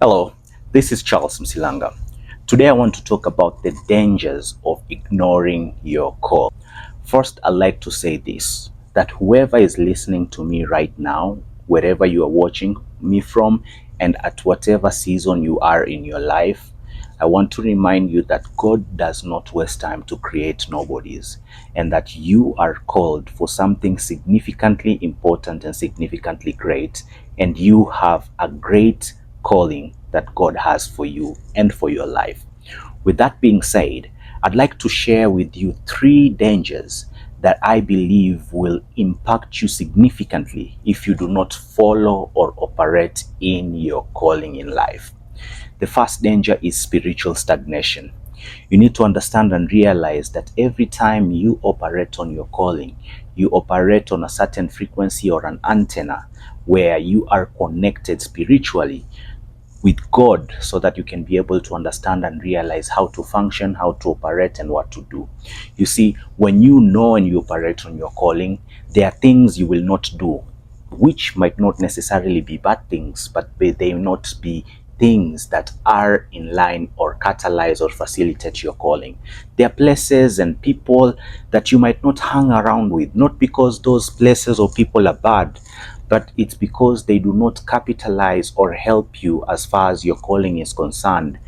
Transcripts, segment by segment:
Hello, this is Charles Msilanga. Today I want to talk about the dangers of ignoring your call. First, I'd like to say this, that whoever is listening to me right now, wherever you are watching me from, and at whatever season you are in your life, I want to remind you that God does not waste time to create nobodies, and that you are called for something significantly important and significantly great, and you have a great calling that God has for you and for your life. With that being said, I'd like to share with you three dangers that I believe will impact you significantly if you do not follow or operate in your calling in life. The first danger is spiritual stagnation. You need to understand and realize that every time you operate on your calling, you operate on a certain frequency or an antenna where you are connected spiritually with God so that you can be able to understand and realize how to function, how to operate, and what to do. You see, when you know and you operate on your calling, there are things you will not do, which might not necessarily be bad things, but they will not be things that are in line or catalyze or facilitate your calling. There are places and people that you might not hang around with, not because those places or people are bad, but it's because they do not capitalize or help you as far as your calling is concerned.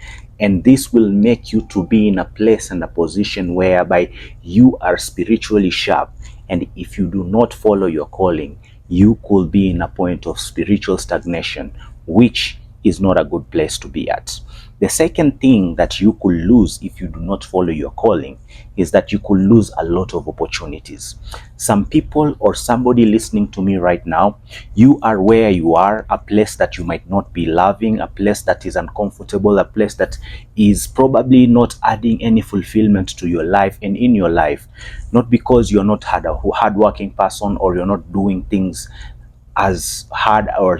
And this will make you to be in a place and a position whereby you are spiritually sharp. And if you do not follow your calling, you could be in a point of spiritual stagnation, which is not a good place to be at. The second thing that you could lose if you do not follow your calling is that you could lose a lot of opportunities. Some people or somebody listening to me right now, you are where you are, a place that you might not be loving, a place that is uncomfortable, a place that is probably not adding any fulfillment to your life and in your life, not because you're not a hardworking person or you're not doing things as hard or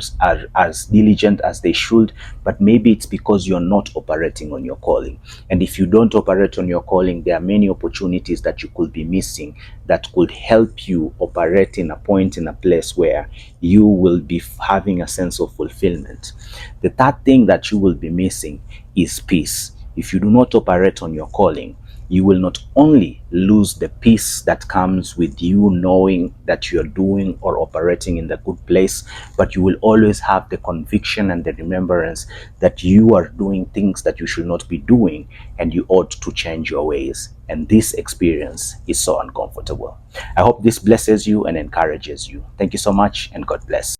as diligent as they should, but maybe it's because you're not operating on your calling. And if you don't operate on your calling, there are many opportunities that you could be missing that could help you operate in a point, in a place where you will be having a sense of fulfillment. The third thing that you will be missing is peace. If you do not operate on your calling, you will not only lose the peace that comes with you knowing that you're doing or operating in the good place, but you will always have the conviction and the remembrance that you are doing things that you should not be doing and you ought to change your ways. And this experience is so uncomfortable. I hope this blesses you and encourages you. Thank you so much, and God bless.